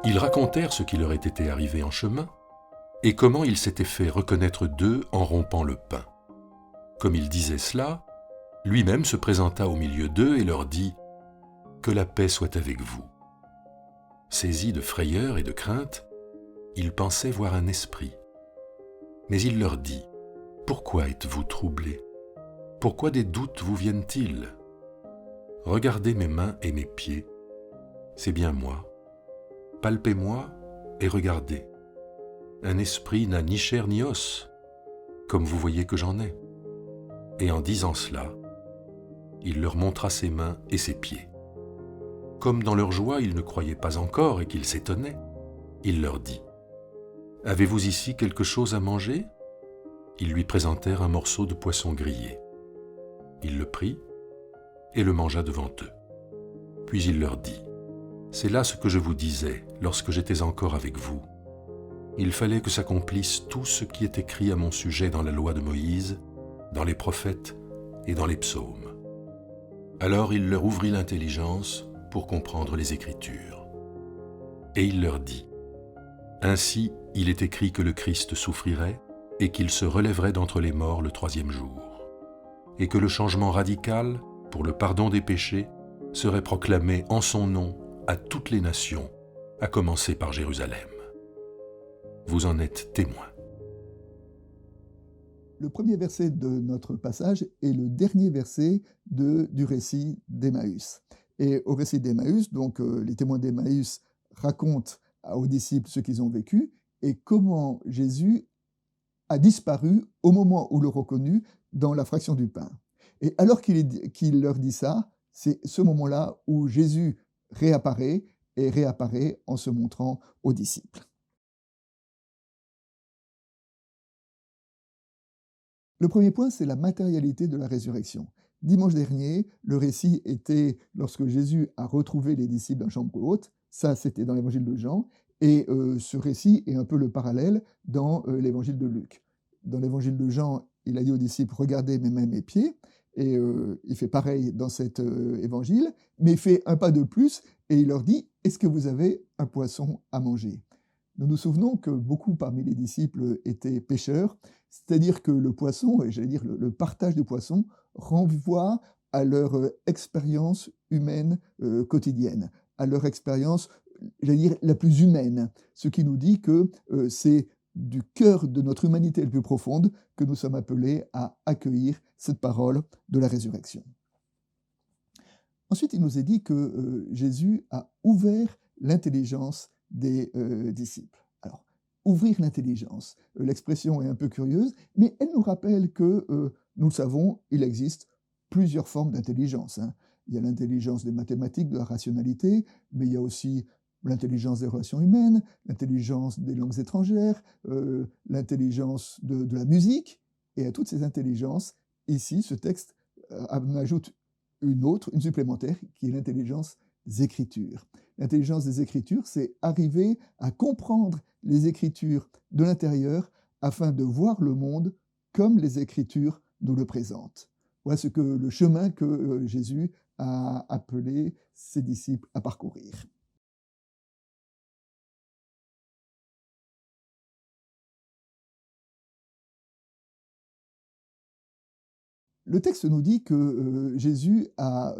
Ils racontèrent ce qui leur était arrivé en chemin et comment ils s'étaient fait reconnaître d'eux en rompant le pain. Comme il disait cela, lui-même se présenta au milieu d'eux et leur dit « Que la paix soit avec vous ». Saisis de frayeur et de crainte, ils pensaient voir un esprit. Mais il leur dit « Pourquoi êtes-vous troublés ? Pourquoi des doutes vous viennent-ils ? Regardez mes mains et mes pieds, c'est bien moi. Palpez-moi et regardez. Un esprit n'a ni chair ni os, comme vous voyez que j'en ai. » Et en disant cela, il leur montra ses mains et ses pieds. Comme dans leur joie, ils ne croyaient pas encore et qu'ils s'étonnaient, il leur dit « Avez-vous ici quelque chose à manger ?» Ils lui présentèrent un morceau de poisson grillé. Il le prit et le mangea devant eux. Puis il leur dit « C'est là ce que je vous disais lorsque j'étais encore avec vous. Il fallait que s'accomplisse tout ce qui est écrit à mon sujet dans la loi de Moïse, dans les prophètes et dans les psaumes. » Alors il leur ouvrit l'intelligence pour comprendre les Écritures. Et il leur dit « Ainsi, il est écrit que le Christ souffrirait et qu'il se relèverait d'entre les morts le 3e jour, et que le changement radical, pour le pardon des péchés, serait proclamé en son nom à toutes les nations, à commencer par Jérusalem. Vous en êtes témoins. » Le premier verset de notre passage est le dernier verset du récit d'Emmaüs. Et au récit d'Emmaüs, donc les témoins d'Emmaüs racontent aux disciples ce qu'ils ont vécu et comment Jésus a disparu au moment où le reconnut dans la fraction du pain. Et alors qu'il leur dit ça, c'est ce moment-là où Jésus réapparaît et réapparaît en se montrant aux disciples. Le premier point, c'est la matérialité de la résurrection. Dimanche dernier, le récit était lorsque Jésus a retrouvé les disciples dans la chambre haute. Ça, c'était dans l'évangile de Jean. Et ce récit est un peu le parallèle dans l'évangile de Luc. Dans l'évangile de Jean, il a dit aux disciples « Regardez mes mains, mes pieds ». Et il fait pareil dans cet évangile, mais il fait un pas de plus et il leur dit « Est-ce que vous avez un poisson à manger ?» Nous nous souvenons que beaucoup parmi les disciples étaient pêcheurs, c'est-à-dire que le poisson, et j'allais dire le partage du poisson, renvoie à leur expérience humaine quotidienne, à leur expérience, j'allais dire, la plus humaine, ce qui nous dit que c'est du cœur de notre humanité la plus profonde que nous sommes appelés à accueillir cette parole de la résurrection. Ensuite, il nous est dit que Jésus a ouvert l'intelligence des disciples. Alors, ouvrir l'intelligence, l'expression est un peu curieuse, mais elle nous rappelle que, nous le savons, il existe plusieurs formes d'intelligence. Il y a l'intelligence des mathématiques, de la rationalité, mais il y a aussi l'intelligence des relations humaines, l'intelligence des langues étrangères, l'intelligence de la musique. Et à toutes ces intelligences, ici, ce texte en ajoute une autre, une supplémentaire, qui est l'intelligence des Écritures. L'intelligence des Écritures, c'est arriver à comprendre les Écritures de l'intérieur afin de voir le monde comme les Écritures nous le présentent. Voilà le chemin que Jésus a appelé ses disciples à parcourir. Le texte nous dit que Jésus a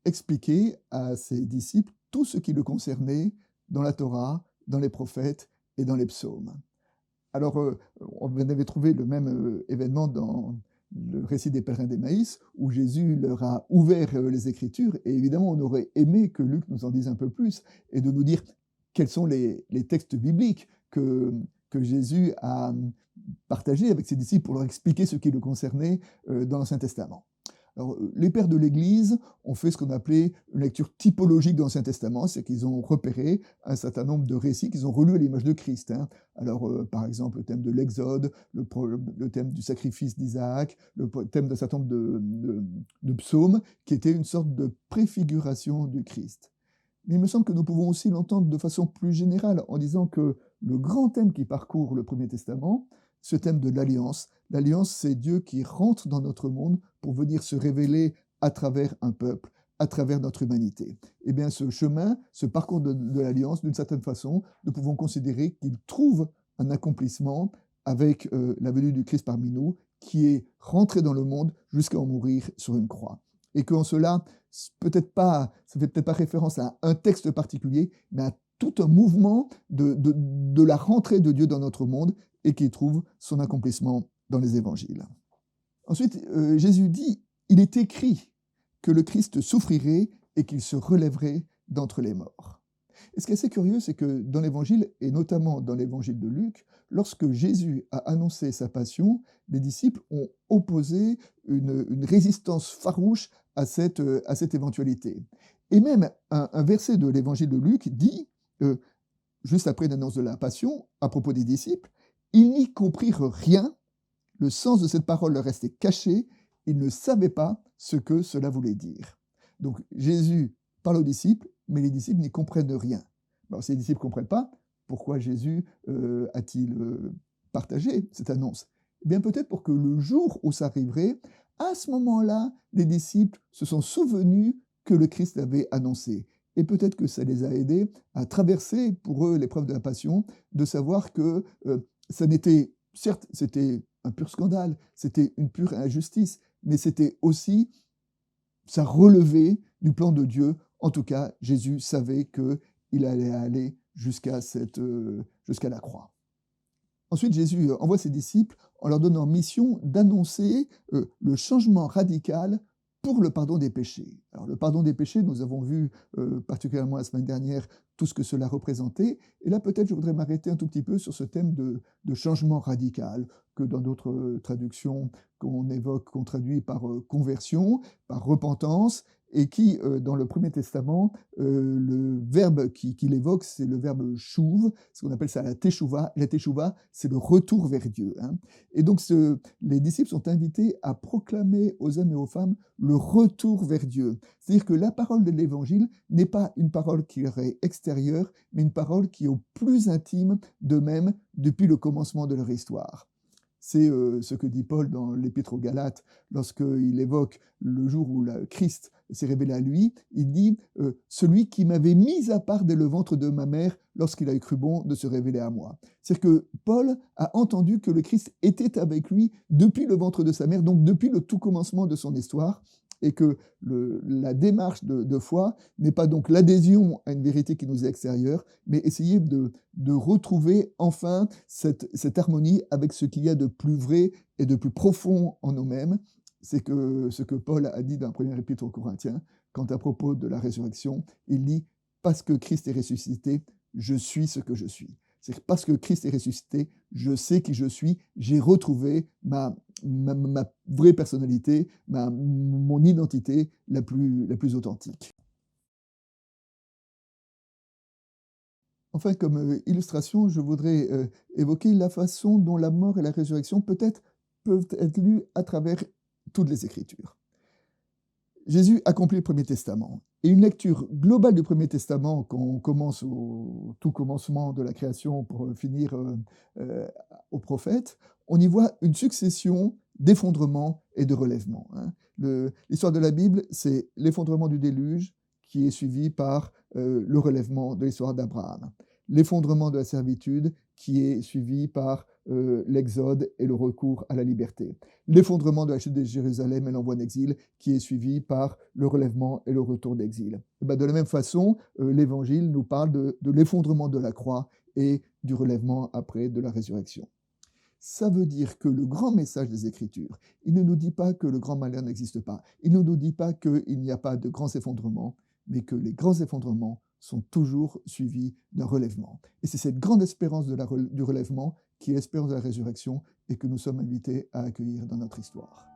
expliqué à ses disciples tout ce qui le concernait dans la Torah, dans les prophètes et dans les psaumes. Alors, on avait trouvé le même événement dans le récit des pèlerins d'Emmaüs, où Jésus leur a ouvert les Écritures, et évidemment, on aurait aimé que Luc nous en dise un peu plus, et de nous dire quels sont les textes bibliques que Jésus a partagés avec ses disciples pour leur expliquer ce qui le concernait dans l'Ancien Testament. Alors, les pères de l'Église ont fait ce qu'on appelait une lecture typologique de l'Ancien Testament, c'est qu'ils ont repéré un certain nombre de récits qu'ils ont relus à l'image de Christ. Alors, par exemple, le thème de l'Exode, le thème du sacrifice d'Isaac, le thème d'un certain nombre de psaumes, qui étaient une sorte de préfiguration du Christ. Mais il me semble que nous pouvons aussi l'entendre de façon plus générale, en disant que le grand thème qui parcourt le Premier Testament, ce thème de l'Alliance, c'est Dieu qui rentre dans notre monde pour venir se révéler à travers un peuple, à travers notre humanité. Eh bien, ce chemin, ce parcours de l'Alliance, d'une certaine façon, nous pouvons considérer qu'il trouve un accomplissement avec la venue du Christ parmi nous, qui est rentré dans le monde jusqu'à en mourir sur une croix. Et qu'en cela, ça ne fait peut-être pas référence à un texte particulier, mais à tout un mouvement de la rentrée de Dieu dans notre monde et qui trouve son accomplissement dans les évangiles. Ensuite, Jésus dit, il est écrit que le Christ souffrirait et qu'il se relèverait d'entre les morts. Et ce qui est assez curieux, c'est que dans l'évangile, et notamment dans l'évangile de Luc, lorsque Jésus a annoncé sa passion, les disciples ont opposé une résistance farouche à cette éventualité. Et même un verset de l'évangile de Luc dit, juste après l'annonce de la passion, à propos des disciples, « Ils n'y comprirent rien, le sens de cette parole leur restait caché, ils ne savaient pas ce que cela voulait dire. » Donc Jésus parle aux disciples, mais les disciples n'y comprennent rien. Alors si les disciples ne comprennent pas, pourquoi Jésus a-t-il partagé cette annonce? Eh bien peut-être pour que le jour où ça arriverait, à ce moment-là, les disciples se sont souvenus que le Christ avait annoncé. Et peut-être que ça les a aidés à traverser pour eux l'épreuve de la passion, de savoir que ça n'était, certes, c'était un pur scandale, c'était une pure injustice, mais c'était aussi, ça relevait du plan de Dieu. En tout cas, Jésus savait qu'il allait aller jusqu'à la croix. Ensuite, Jésus envoie ses disciples en leur donnant mission d'annoncer le changement radical pour le pardon des péchés. Alors, le pardon des péchés, nous avons vu particulièrement la semaine dernière tout ce que cela représentait. Et là, peut-être, je voudrais m'arrêter un tout petit peu sur ce thème de changement radical, que dans d'autres traductions qu'on évoque, qu'on traduit par conversion, par repentance, et qui, dans le Premier Testament, le verbe qu'il évoque, c'est le verbe chouv, ce qu'on appelle ça la teshuva. La teshuva, c'est le retour vers Dieu. Hein. Et donc, les disciples sont invités à proclamer aux hommes et aux femmes le retour vers Dieu. C'est-à-dire que la parole de l'Évangile n'est pas une parole qui leur est extérieure, mais une parole qui est au plus intime d'eux-mêmes depuis le commencement de leur histoire. C'est ce que dit Paul dans l'Épître aux Galates, lorsqu'il évoque le jour où le Christ s'est révélé à lui. Il dit « Celui qui m'avait mis à part dès le ventre de ma mère lorsqu'il a cru bon de se révéler à moi ». C'est-à-dire que Paul a entendu que le Christ était avec lui depuis le ventre de sa mère, donc depuis le tout commencement de son histoire, et que la démarche de foi n'est pas donc l'adhésion à une vérité qui nous est extérieure, mais essayer de retrouver enfin cette harmonie avec ce qu'il y a de plus vrai et de plus profond en nous-mêmes. C'est ce que Paul a dit dans la première épître aux Corinthiens, quand à propos de la résurrection, il dit « Parce que Christ est ressuscité, je suis ce que je suis ». C'est parce que Christ est ressuscité, je sais qui je suis, j'ai retrouvé ma vraie personnalité, mon identité la plus authentique. Enfin, comme illustration, je voudrais évoquer la façon dont la mort et la résurrection peut-être peuvent être lues à travers toutes les Écritures. Jésus accomplit le Premier Testament. Et une lecture globale du Premier Testament, quand on commence au tout commencement de la création pour finir au prophète, on y voit une succession d'effondrements et de relèvements. Hein. L'histoire de la Bible, c'est l'effondrement du déluge qui est suivi par le relèvement de l'histoire d'Abraham. L'effondrement de la servitude qui est suivi par l'exode et le recours à la liberté. L'effondrement de la chute de Jérusalem et l'envoi en exil qui est suivi par le relèvement et le retour d'exil. Et bien de la même façon, l'Évangile nous parle de l'effondrement de la croix et du relèvement après de la résurrection. Ça veut dire que le grand message des Écritures, il ne nous dit pas que le grand malheur n'existe pas, il ne nous dit pas qu'il n'y a pas de grands effondrements, mais que les grands effondrements sont toujours suivis d'un relèvement. Et c'est cette grande espérance du relèvement qui est l'espérance de la résurrection et que nous sommes invités à accueillir dans notre histoire.